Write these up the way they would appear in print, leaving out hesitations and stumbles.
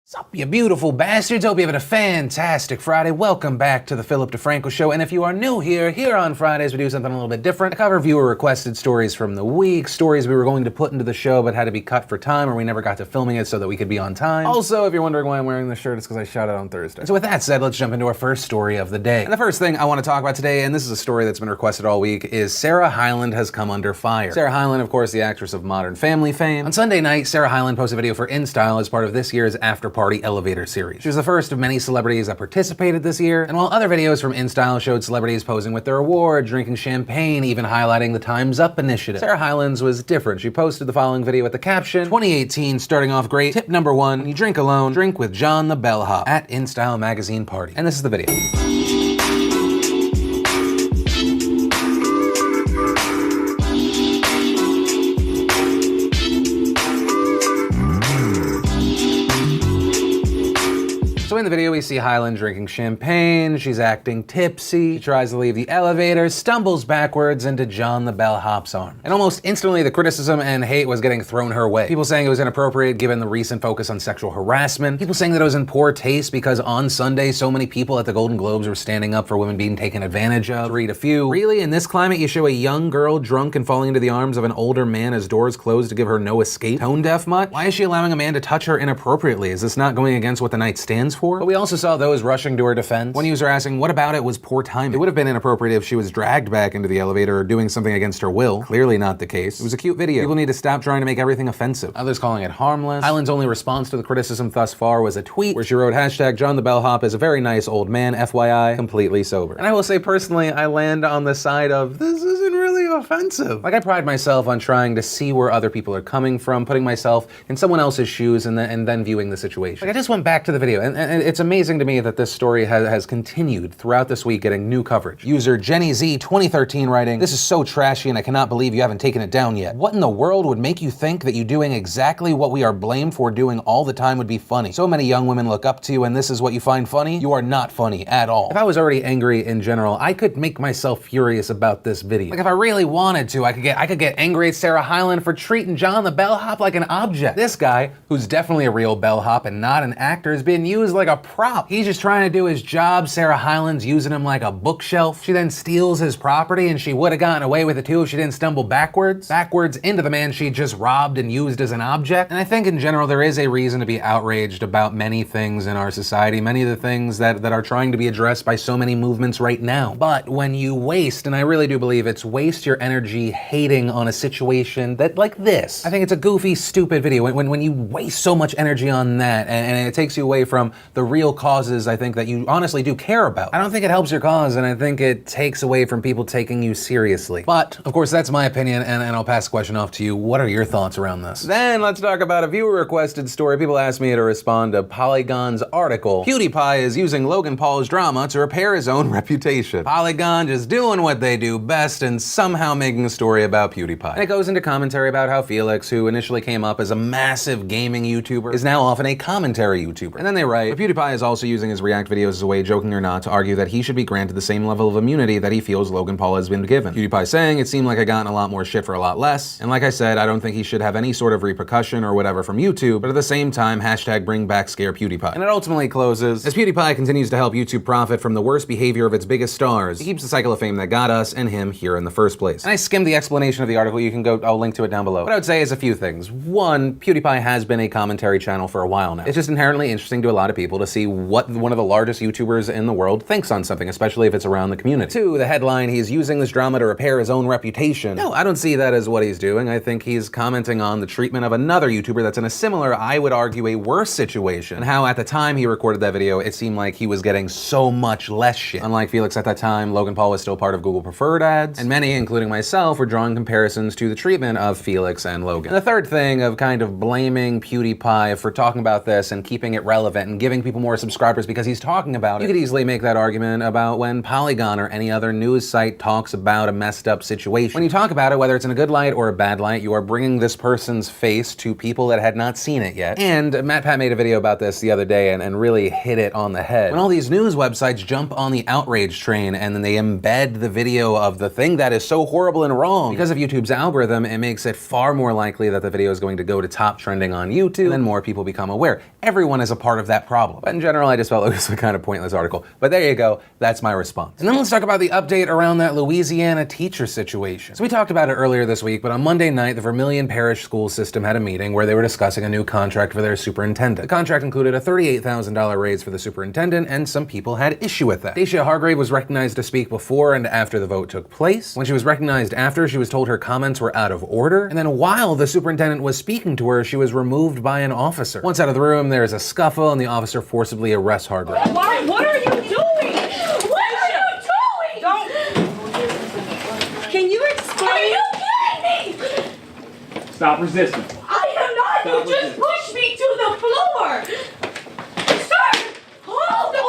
Sup, you beautiful bastards? Hope you're having a fantastic Friday. Welcome back to the Philip DeFranco Show. And if you are new here on Fridays, we do something a little bit different. I cover viewer-requested stories from the week, stories we were going to put into the show but had to be cut for time, or we never got to filming it so that we could be on time. Also, if you're wondering why I'm wearing this shirt, it's because I shot it on Thursday. So with that said, let's jump into our first story of the day. And the first thing I want to talk about today, and this is a story that's been requested all week, is Sarah Hyland has come under fire. Sarah Hyland, of course, the actress of Modern Family fame. On Sunday night, Sarah Hyland posted a video for InStyle as part of this year's After Party Elevator series. She was the first of many celebrities that participated this year, and while other videos from InStyle showed celebrities posing with their award, drinking champagne, even highlighting the Time's Up initiative, Sarah Hyland's was different. She posted the following video with the caption, 2018 starting off great. Tip number 1, when you drink alone, drink with John the Bellhop at InStyle magazine party. And this is the video. So in the video, we see Hyland drinking champagne, she's acting tipsy, she tries to leave the elevator, stumbles backwards into John the Bellhop's arm. And almost instantly, the criticism and hate was getting thrown her way. People saying it was inappropriate given the recent focus on sexual harassment. People saying that it was in poor taste because on Sunday, so many people at the Golden Globes were standing up for women being taken advantage of. To read a few. Really, in this climate, you show a young girl drunk and falling into the arms of an older man as doors close to give her no escape? Tone deaf much? Why is she allowing a man to touch her inappropriately? Is this not going against what the night stands for? But we also saw those rushing to her defense. One user asking, what about it was poor timing? It would have been inappropriate if she was dragged back into the elevator or doing something against her will. Clearly not the case. It was a cute video. People need to stop trying to make everything offensive. Others calling it harmless. Hyland's only response to the criticism thus far was a tweet where she wrote, hashtag John the Bellhop is a very nice old man, FYI, completely sober. And I will say personally, I land on the side of, this isn't really offensive. Like, I pride myself on trying to see where other people are coming from, putting myself in someone else's shoes and then viewing the situation. Like, I just went back to the video and it's amazing to me that this story has continued throughout this week getting new coverage. User Jenny Z 2013 writing, this is so trashy and I cannot believe you haven't taken it down yet. What in the world would make you think that you doing exactly what we are blamed for doing all the time would be funny? So many young women look up to you and this is what you find funny? You are not funny at all. If I was already angry in general, I could make myself furious about this video. Like if I really wanted to, I could get angry at Sarah Hyland for treating John the Bellhop like an object. This guy, who's definitely a real bellhop and not an actor, is being used like a prop. He's just trying to do his job. Sarah Hyland's using him like a bookshelf. She then steals his property and she would have gotten away with it too if she didn't stumble backwards into the man she just robbed and used as an object. And I think in general there is a reason to be outraged about many things in our society, many of the things that are trying to be addressed by so many movements right now. But when you waste, and I really do believe it's waste your energy hating on a situation that like this, I think it's a goofy, stupid video. When you waste so much energy on that and it takes you away from the real causes I think that you honestly do care about. I don't think it helps your cause, and I think it takes away from people taking you seriously. But, of course, that's my opinion, and I'll pass the question off to you. What are your thoughts around this? Then let's talk about a viewer-requested story. People asked me to respond to Polygon's article. Pewdiepie is using Logan Paul's drama to repair his own reputation. Polygon just doing what they do best and somehow making a story about Pewdiepie. And it goes into commentary about how Felix, who initially came up as a massive gaming YouTuber, is now often a commentary YouTuber. And then they write, Pewdiepie is also using his React videos as a way, joking or not, to argue that he should be granted the same level of immunity that he feels Logan Paul has been given. Pewdiepie saying, it seemed like I gotten a lot more shit for a lot less, and like I said, I don't think he should have any sort of repercussion or whatever from YouTube, but at the same time, hashtag bring back scare Pewdiepie. And it ultimately closes, as Pewdiepie continues to help YouTube profit from the worst behavior of its biggest stars, he keeps the cycle of fame that got us and him here in the first place. And I skimmed the explanation of the article, you can go, I'll link to it down below. What I would say is a few things. One, Pewdiepie has been a commentary channel for a while now. It's just inherently interesting to a lot of people to see what one of the largest YouTubers in the world thinks on something, especially if it's around the community. Two, the headline, he's using this drama to repair his own reputation. No, I don't see that as what he's doing. I think he's commenting on the treatment of another YouTuber that's in a similar, I would argue, a worse situation, and how at the time he recorded that video, it seemed like he was getting so much less shit. Unlike Felix at that time, Logan Paul was still part of Google Preferred ads, and many, including myself, were drawing comparisons to the treatment of Felix and Logan. And the third thing of kind of blaming Pewdiepie for talking about this and keeping it relevant and giving people more subscribers because he's talking about it, you could easily make that argument about when Polygon or any other news site talks about a messed up situation. When you talk about it, whether it's in a good light or a bad light, you are bringing this person's face to people that had not seen it yet. And MatPat made a video about this the other day and really hit it on the head. When all these news websites jump on the outrage train and then they embed the video of the thing that is so horrible and wrong. Because of YouTube's algorithm, it makes it far more likely that the video is going to go to top trending on YouTube, and then more people become aware. Everyone is a part of that problem. But in general, I just felt it was a kind of pointless article. But there you go, that's my response. And then let's talk about the update around that Louisiana teacher situation. So we talked about it earlier this week, but on Monday night, the Vermilion Parish School System had a meeting where they were discussing a new contract for their superintendent. The contract included a $38,000 raise for the superintendent, and some people had issue with that. Dacia Hargrave was recognized to speak before and after the vote took place. When she was recognized after, she was told her comments were out of order, and then while the superintendent was speaking to her, she was removed by an officer. Once out of the room, there is a scuffle, and the officer forcibly arrests Hargrave. What are you doing? What are you doing? Don't. Can you explain? Are you kidding me? Stop resisting. I am not. You just pushed me to the floor. Sir, hold on.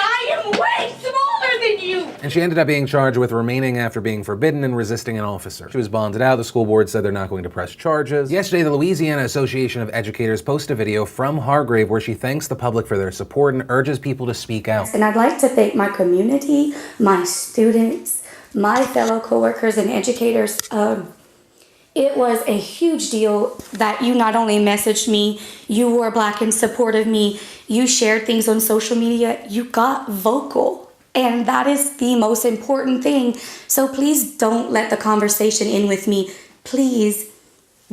I am way smaller than you. And she ended up being charged with remaining after being forbidden and resisting an officer. She was bonded out. The school board said they're not going to press charges. Yesterday, the Louisiana Association of Educators posted a video from Hargrave where she thanks the public for their support and urges people to speak out. And I'd like to thank my community, my students, my fellow coworkers and educators. It was a huge deal that you not only messaged me, you wore black in support of me, you shared things on social media, you got vocal. And that is the most important thing. So please don't let the conversation end with me. Please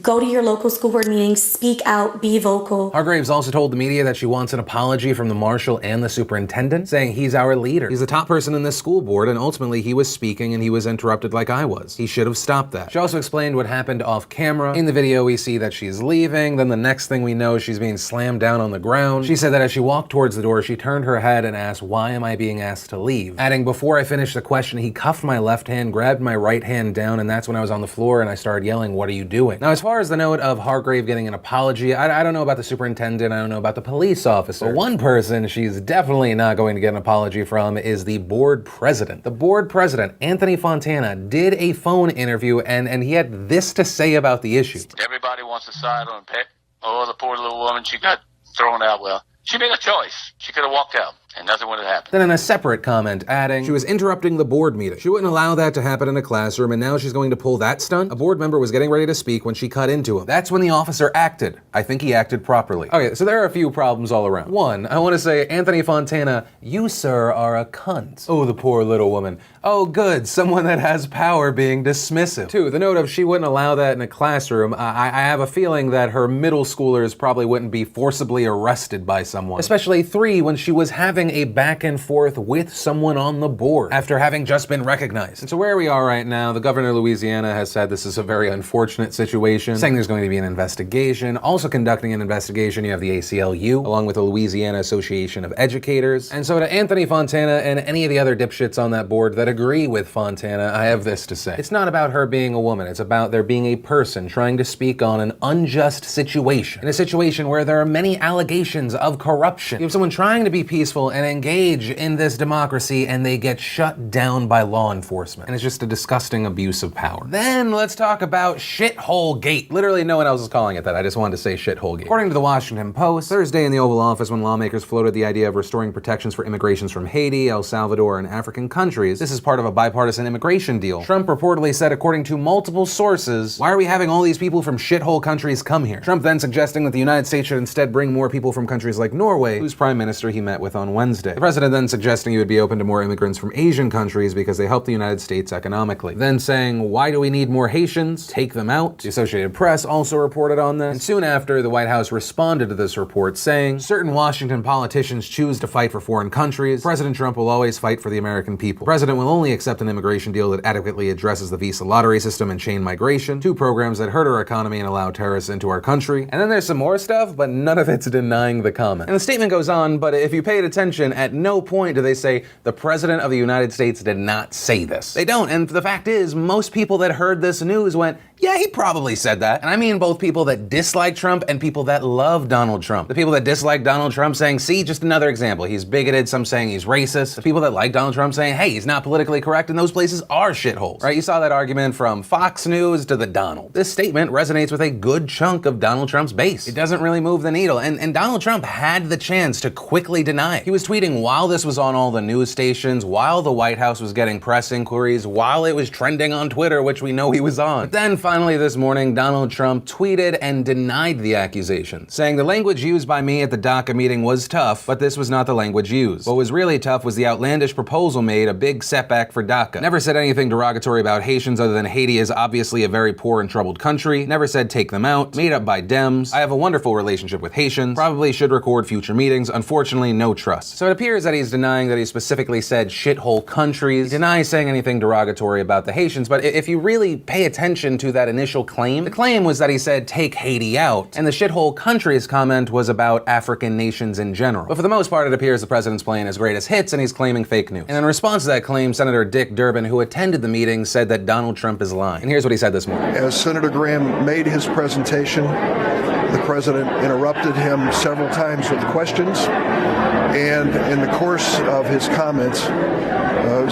go to your local school board meetings, speak out, be vocal. Hargraves also told the media that she wants an apology from the marshal and the superintendent, saying he's our leader. He's the top person in this school board, and ultimately he was speaking and he was interrupted like I was. He should have stopped that. She also explained what happened off camera. In the video, we see that she's leaving. Then the next thing we know, she's being slammed down on the ground. She said that as she walked towards the door, she turned her head and asked, "Why am I being asked to leave?" Adding, "Before I finished the question, he cuffed my left hand, grabbed my right hand down, and that's when I was on the floor and I started yelling, 'What are you doing?'" Now, as far as the note of Hargrave getting an apology, I don't know about the superintendent, I don't know about the police officer. But one person she's definitely not going to get an apology from is the board president. The board president, Anthony Fontana, did a phone interview and he had this to say about the issue. Everybody wants to side on Pet. Oh, the poor little woman, she got thrown out. Well, she made a choice. She could have walked out. And nothing would have happened. Then in a separate comment, adding, she was interrupting the board meeting. She wouldn't allow that to happen in a classroom, and now she's going to pull that stunt? A board member was getting ready to speak when she cut into him. That's when the officer acted. I think he acted properly. Okay, so there are a few problems all around. One, I want to say, Anthony Fontana, you, sir, are a cunt. Oh, the poor little woman. Oh, good, someone that has power being dismissive. Two, the note of she wouldn't allow that in a classroom. I have a feeling that her middle schoolers probably wouldn't be forcibly arrested by someone. Especially three, when she was having a back and forth with someone on the board after having just been recognized. And so where we are right now, the governor of Louisiana has said this is a very unfortunate situation, saying there's going to be an investigation. Also conducting an investigation, you have the ACLU, along with the Louisiana Association of Educators. And so to Anthony Fontana and any of the other dipshits on that board that agree with Fontana, I have this to say. It's not about her being a woman, it's about there being a person trying to speak on an unjust situation. In a situation where there are many allegations of corruption. You have someone trying to be peaceful and engage in this democracy and they get shut down by law enforcement. And it's just a disgusting abuse of power. Then let's talk about Shithole Gate. Literally no one else is calling it that. I just wanted to say Shithole Gate. According to the Washington Post, Thursday in the Oval Office when lawmakers floated the idea of restoring protections for immigrations from Haiti, El Salvador, and African countries, this is part of a bipartisan immigration deal. Trump reportedly said, according to multiple sources, why are we having all these people from shithole countries come here? Trump then suggesting that the United States should instead bring more people from countries like Norway, whose prime minister he met with on Wednesday. The president then suggesting he would be open to more immigrants from Asian countries because they help the United States economically. Then saying, why do we need more Haitians? Take them out. The Associated Press also reported on this. And soon after, the White House responded to this report saying, certain Washington politicians choose to fight for foreign countries. President Trump will always fight for the American people. The president will only accept an immigration deal that adequately addresses the visa lottery system and chain migration, two programs that hurt our economy and allow terrorists into our country. And then there's some more stuff, but none of it's denying the comment. And the statement goes on, but if you paid attention, at no point do they say the president of the United States did not say this. They don't, and the fact is, most people that heard this news went, Yeah, he probably said that. And I mean both people that dislike Trump and people that love Donald Trump. The people that dislike Donald Trump saying, see, just another example, he's bigoted, some saying he's racist. The people that like Donald Trump saying, hey, he's not politically correct, and those places are shitholes. Right? You saw that argument from Fox News to the Donald. This statement resonates with a good chunk of Donald Trump's base. It doesn't really move the needle, and Donald Trump had the chance to quickly deny it. He was tweeting while this was on all the news stations, while the White House was getting press inquiries, while it was trending on Twitter, which we know he was on. But then finally this morning, Donald Trump tweeted and denied the accusation, saying the language used by me at the DACA meeting was tough, but this was not the language used. What was really tough was the outlandish proposal made, a big setback for DACA. Never said anything derogatory about Haitians other than Haiti is obviously a very poor and troubled country. Never said take them out. Made up by Dems. I have a wonderful relationship with Haitians. Probably should record future meetings. Unfortunately, no trust. So it appears that he's denying that he specifically said shithole countries. He denies saying anything derogatory about the Haitians, but if you really pay attention to that initial claim, the claim was that he said take Haiti out, and the shithole countries comment was about African nations in general. But for the most part, it appears the president's playing his greatest hits and he's claiming fake news. And in response to that claim, Senator Dick Durbin, who attended the meeting, said that Donald Trump is lying. And here's what he said this morning. As Senator Graham made his presentation, the president interrupted him several times with questions, and in the course of his comments,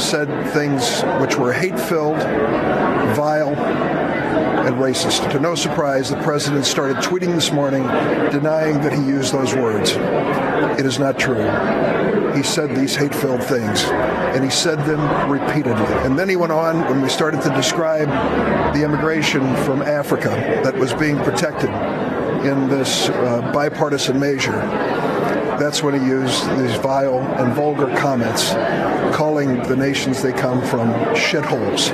said things which were hate-filled, vile, and racist. To no surprise, the president started tweeting this morning denying that he used those words. It is not true. He said these hate-filled things, and he said them repeatedly. And then he went on when we started to describe the immigration from Africa that was being protected in this bipartisan measure. That's when he used these vile and vulgar comments, calling the nations they come from shitholes.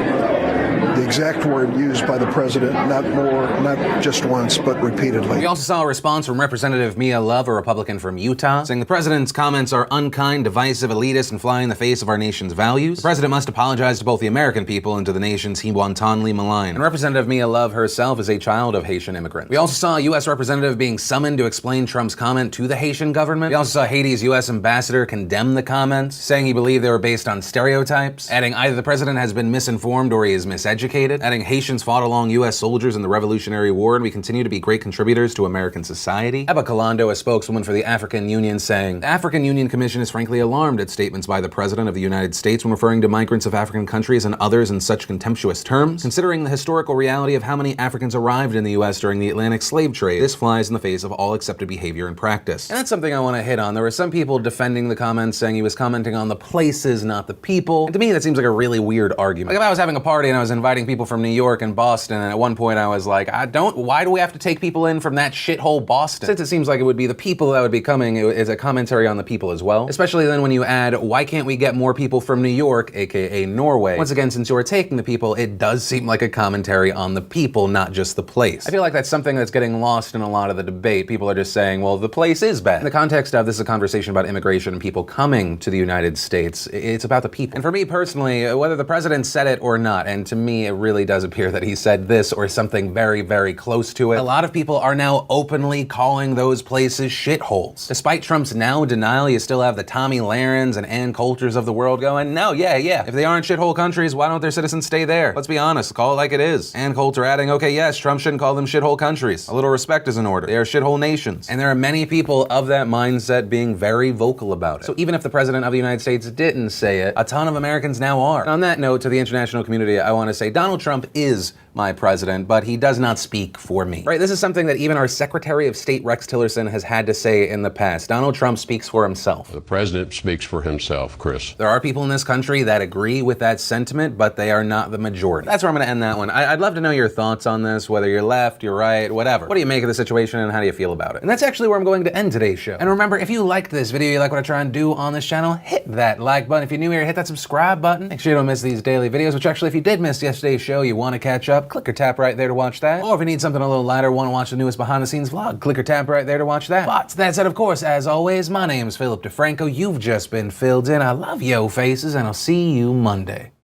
The exact word used by the president, not just once, but repeatedly. We also saw a response from Representative Mia Love, a Republican from Utah, saying the president's comments are unkind, divisive, elitist, and fly in the face of our nation's values. The president must apologize to both the American people and to the nations he wantonly maligned. And Representative Mia Love herself is a child of Haitian immigrants. We also saw a U.S. representative being summoned to explain Trump's comment to the Haitian government. We also saw Haiti's U.S. ambassador condemn the comments, saying he believed they were based on stereotypes, adding either the president has been misinformed or he is miseducated, adding Haitians fought along U.S. soldiers in the Revolutionary War and we continue to be great contributors to American society. Eba Kalando, a spokeswoman for the African Union, saying, the African Union Commission is frankly alarmed at statements by the President of the United States when referring to migrants of African countries and others in such contemptuous terms. Considering the historical reality of how many Africans arrived in the U.S. during the Atlantic slave trade, this flies in the face of all accepted behavior and practice. And that's something I want to hit on. There were some people defending the comments, saying he was commenting on the places, not the people. And to me, that seems like a really weird argument. Like if I was having a party and I was inviting people from New York and Boston, and at one point I was like, why do we have to take people in from that shithole Boston? Since it seems like it would be the people that would be coming, it is a commentary on the people as well. Especially then when you add, why can't we get more people from New York, aka Norway? Once again, since you're taking the people, it does seem like a commentary on the people, not just the place. I feel like that's something that's getting lost in a lot of the debate. People are just saying, well, the place is bad. In the context of this is a conversation about immigration and people coming to the United States, it's about the people. And for me personally, whether the president said it or not, and to me it really does appear that he said this or something very, very close to it, a lot of people are now openly calling those places shitholes. Despite Trump's now denial, you still have the Tommy Lahrens and Ann Coulters of the world going, no, yeah, if they aren't shithole countries, why don't their citizens stay there? Let's be honest, call it like it is. Ann Coulter adding, okay, yes, Trump shouldn't call them shithole countries. A little respect is in order. They are shithole nations. And there are many people of that mindset being very vocal about it. So even if the president of the United States didn't say it, a ton of Americans now are. And on that note, to the international community, I want to say Donald Trump is my president, but he does not speak for me. Right? This is something that even our Secretary of State Rex Tillerson has had to say in the past. Donald Trump speaks for himself. The president speaks for himself, Chris. There are people in this country that agree with that sentiment, but they are not the majority. That's where I'm going to end that one. I'd love to know your thoughts on this, whether you're left, you're right, whatever. What do you make of the situation and how do you feel about it? And that's actually where I'm going to end today's show. And remember, if you liked this video, you like what I try and do on this channel, hit that like button. If you're new here, hit that subscribe button. Make sure you don't miss these daily videos, which actually, if you did miss yesterday's show, you want to catch up, click or tap right there to watch that. Or if you need something a little lighter, want to watch the newest behind the scenes vlog, click or tap right there to watch that. But that said, of course, as always, my name is Philip DeFranco. You've just been filled in. I love yo faces, and I'll see you Monday.